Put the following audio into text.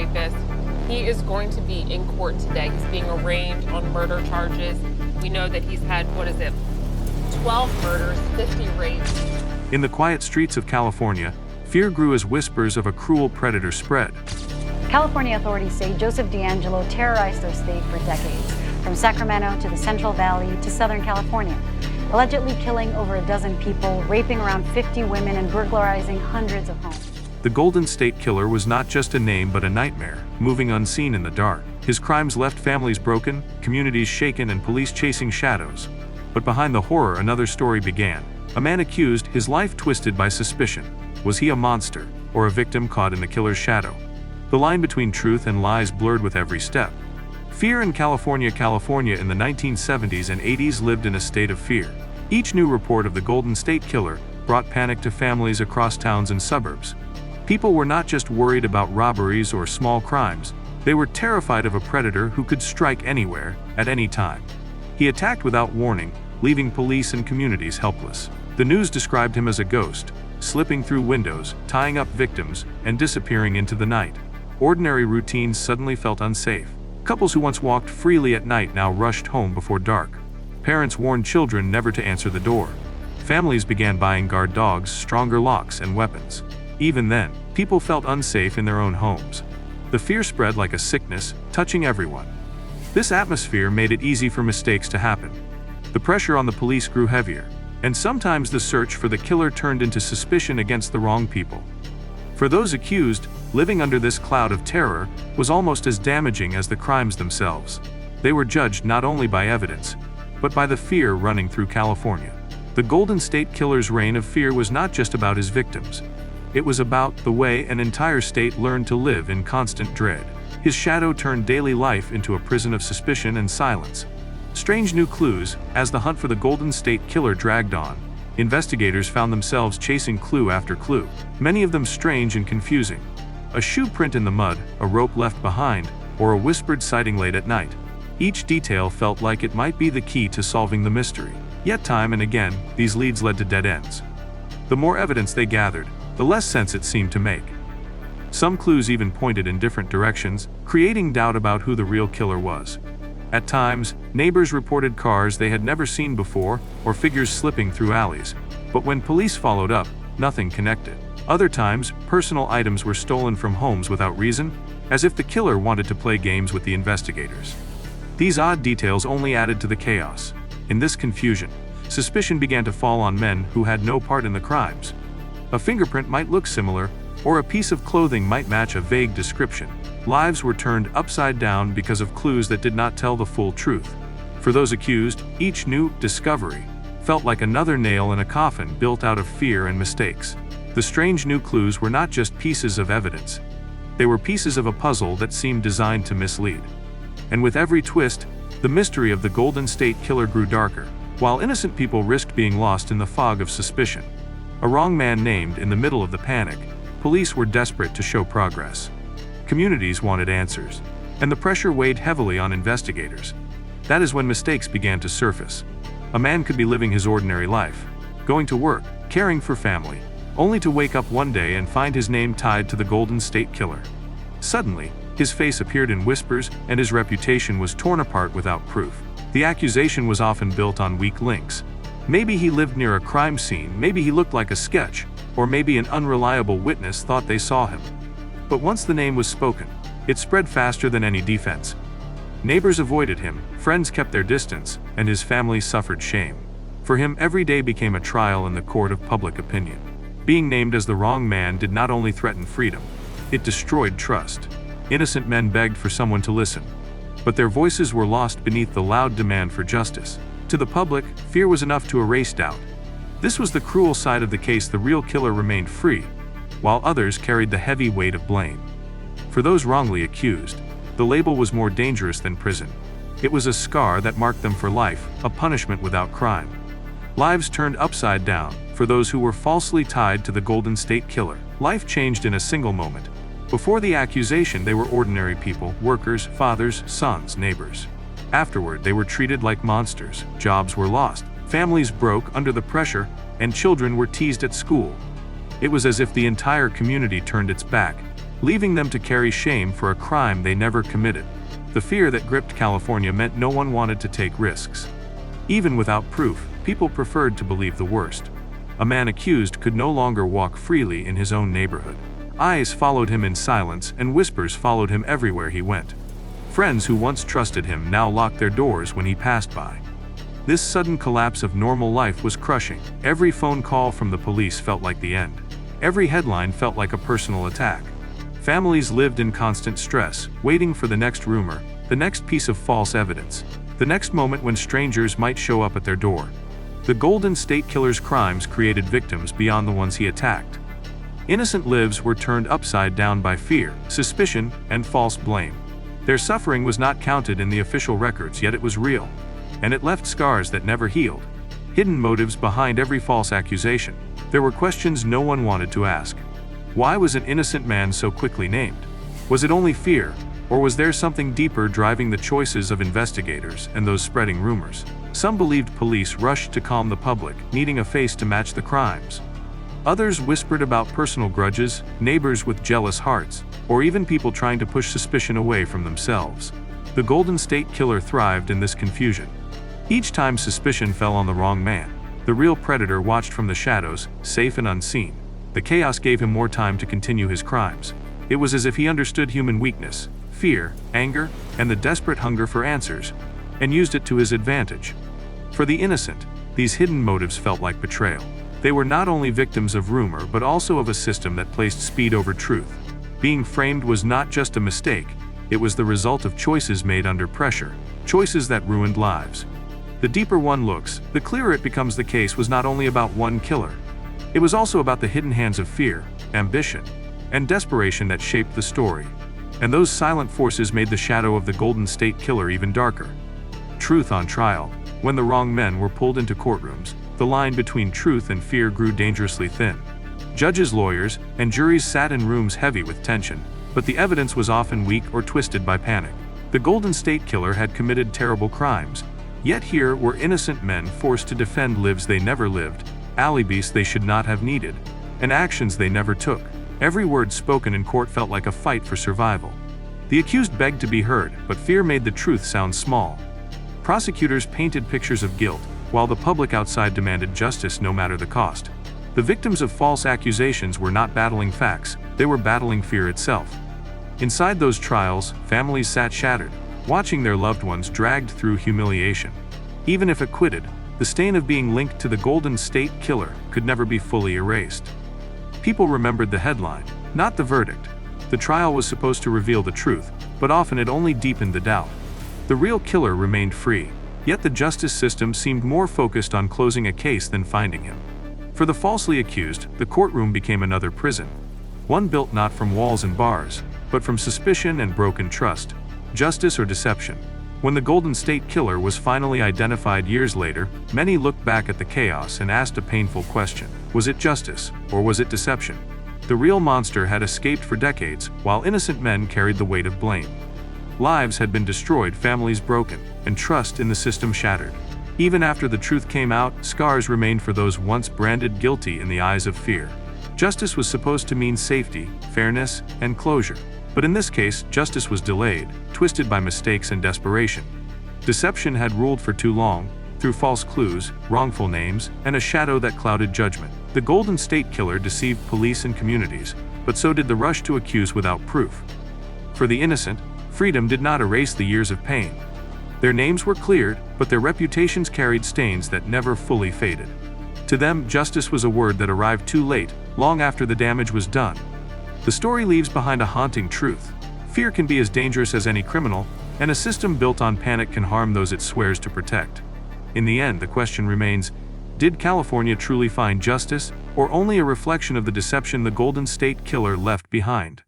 rapist. He is going to be in court today. He's being arraigned on murder charges. We know that he's had, 12 murders, 50 rapes. In the quiet streets of California, fear grew as whispers of a cruel predator spread. California authorities say Joseph DeAngelo terrorized their state for decades, from Sacramento to the Central Valley to Southern California, allegedly killing over a dozen people, raping around 50 women, and burglarizing hundreds of homes. The Golden State Killer was not just a name but a nightmare, moving unseen in the dark. His crimes left families broken, communities shaken, and police chasing shadows. But behind the horror, another story began. A man accused, his life twisted by suspicion. Was he a monster, or a victim caught in the killer's shadow? The line between truth and lies blurred with every step. Fear in California in the 1970s and 80s lived in a state of fear. Each new report of the Golden State Killer brought panic to families across towns and suburbs. People were not just worried about robberies or small crimes, they were terrified of a predator who could strike anywhere, at any time. He attacked without warning, leaving police and communities helpless. The news described him as a ghost, slipping through windows, tying up victims, and disappearing into the night. Ordinary routines suddenly felt unsafe. Couples who once walked freely at night now rushed home before dark. Parents warned children never to answer the door. Families began buying guard dogs, stronger locks, and weapons. Even then, people felt unsafe in their own homes. The fear spread like a sickness, touching everyone. This atmosphere made it easy for mistakes to happen. The pressure on the police grew heavier, and sometimes the search for the killer turned into suspicion against the wrong people. For those accused, living under this cloud of terror was almost as damaging as the crimes themselves. They were judged not only by evidence, but by the fear running through California. The Golden State Killer's reign of fear was not just about his victims. It was about the way an entire state learned to live in constant dread. His shadow turned daily life into a prison of suspicion and silence. Strange new clues. As the hunt for the Golden State Killer dragged on, investigators found themselves chasing clue after clue, many of them strange and confusing. A shoe print in the mud, a rope left behind, or a whispered sighting late at night. Each detail felt like it might be the key to solving the mystery. Yet time and again, these leads led to dead ends. The more evidence they gathered, the less sense it seemed to make. Some clues even pointed in different directions, creating doubt about who the real killer was. At times, neighbors reported cars they had never seen before or figures slipping through alleys. But when police followed up, nothing connected. Other times, personal items were stolen from homes without reason, as if the killer wanted to play games with the investigators. These odd details only added to the chaos. In this confusion, suspicion began to fall on men who had no part in the crimes. A fingerprint might look similar, or a piece of clothing might match a vague description. Lives were turned upside down because of clues that did not tell the full truth. For those accused, each new discovery felt like another nail in a coffin built out of fear and mistakes. The strange new clues were not just pieces of evidence. They were pieces of a puzzle that seemed designed to mislead. And with every twist, the mystery of the Golden State Killer grew darker, while innocent people risked being lost in the fog of suspicion. A wrong man named in the middle of the panic. Police were desperate to show progress. Communities wanted answers, and the pressure weighed heavily on investigators. That is when mistakes began to surface. A man could be living his ordinary life, going to work, caring for family, only to wake up one day and find his name tied to the Golden State Killer. Suddenly, his face appeared in whispers, and his reputation was torn apart without proof. The accusation was often built on weak links. Maybe he lived near a crime scene, maybe he looked like a sketch, or maybe an unreliable witness thought they saw him. But once the name was spoken, it spread faster than any defense. Neighbors avoided him, friends kept their distance, and his family suffered shame. For him, every day became a trial in the court of public opinion. Being named as the wrong man did not only threaten freedom, it destroyed trust. Innocent men begged for someone to listen, but their voices were lost beneath the loud demand for justice. To the public, fear was enough to erase doubt. This was the cruel side of the case. The real killer remained free, while others carried the heavy weight of blame. For those wrongly accused, the label was more dangerous than prison. It was a scar that marked them for life, a punishment without crime. Lives turned upside down for those who were falsely tied to the Golden State Killer. Life changed in a single moment. Before the accusation, they were ordinary people, workers, fathers, sons, neighbors. Afterward, they were treated like monsters. Jobs were lost, families broke under the pressure, and children were teased at school. It was as if the entire community turned its back, leaving them to carry shame for a crime they never committed. The fear that gripped California meant no one wanted to take risks. Even without proof, people preferred to believe the worst. A man accused could no longer walk freely in his own neighborhood. Eyes followed him in silence, and whispers followed him everywhere he went. Friends who once trusted him now locked their doors when he passed by. This sudden collapse of normal life was crushing. Every phone call from the police felt like the end. Every headline felt like a personal attack. Families lived in constant stress, waiting for the next rumor, the next piece of false evidence, the next moment when strangers might show up at their door. The Golden State Killer's crimes created victims beyond the ones he attacked. Innocent lives were turned upside down by fear, suspicion, and false blame. Their suffering was not counted in the official records, yet it was real. And it left scars that never healed. Hidden motives behind every false accusation. There were questions no one wanted to ask. Why was an innocent man so quickly named? Was it only fear, or was there something deeper driving the choices of investigators and those spreading rumors? Some believed police rushed to calm the public, needing a face to match the crimes. Others whispered about personal grudges, neighbors with jealous hearts, or even people trying to push suspicion away from themselves. The Golden State Killer thrived in this confusion. Each time suspicion fell on the wrong man, the real predator watched from the shadows, safe and unseen. The chaos gave him more time to continue his crimes. It was as if he understood human weakness, fear, anger, and the desperate hunger for answers, and used it to his advantage. For the innocent, these hidden motives felt like betrayal. They were not only victims of rumor but also of a system that placed speed over truth. Being framed was not just a mistake, it was the result of choices made under pressure, choices that ruined lives. The deeper one looks, the clearer it becomes the case was not only about one killer. It was also about the hidden hands of fear, ambition, and desperation that shaped the story. And those silent forces made the shadow of the Golden State Killer even darker. Truth on trial. When the wrong men were pulled into courtrooms, the line between truth and fear grew dangerously thin. Judges, lawyers, and juries sat in rooms heavy with tension, but the evidence was often weak or twisted by panic. The Golden State Killer had committed terrible crimes, yet here were innocent men forced to defend lives they never lived, alibis they should not have needed, and actions they never took. Every word spoken in court felt like a fight for survival. The accused begged to be heard, but fear made the truth sound small. Prosecutors painted pictures of guilt, while the public outside demanded justice no matter the cost. The victims of false accusations were not battling facts, they were battling fear itself. Inside those trials, families sat shattered, watching their loved ones dragged through humiliation. Even if acquitted, the stain of being linked to the Golden State Killer could never be fully erased. People remembered the headline, not the verdict. The trial was supposed to reveal the truth, but often it only deepened the doubt. The real killer remained free, yet the justice system seemed more focused on closing a case than finding him. For the falsely accused, the courtroom became another prison. One built not from walls and bars, but from suspicion and broken trust, justice or deception. When the Golden State Killer was finally identified years later, many looked back at the chaos and asked a painful question. Was it justice, or was it deception? The real monster had escaped for decades, while innocent men carried the weight of blame. Lives had been destroyed, families broken, and trust in the system shattered. Even after the truth came out, scars remained for those once branded guilty in the eyes of fear. Justice was supposed to mean safety, fairness, and closure. But in this case, justice was delayed, twisted by mistakes and desperation. Deception had ruled for too long, through false clues, wrongful names, and a shadow that clouded judgment. The Golden State Killer deceived police and communities, but so did the rush to accuse without proof. For the innocent, freedom did not erase the years of pain. Their names were cleared, but their reputations carried stains that never fully faded. To them, justice was a word that arrived too late, long after the damage was done. The story leaves behind a haunting truth. Fear can be as dangerous as any criminal, and a system built on panic can harm those it swears to protect. In the end, the question remains, did California truly find justice, or only a reflection of the deception the Golden State Killer left behind?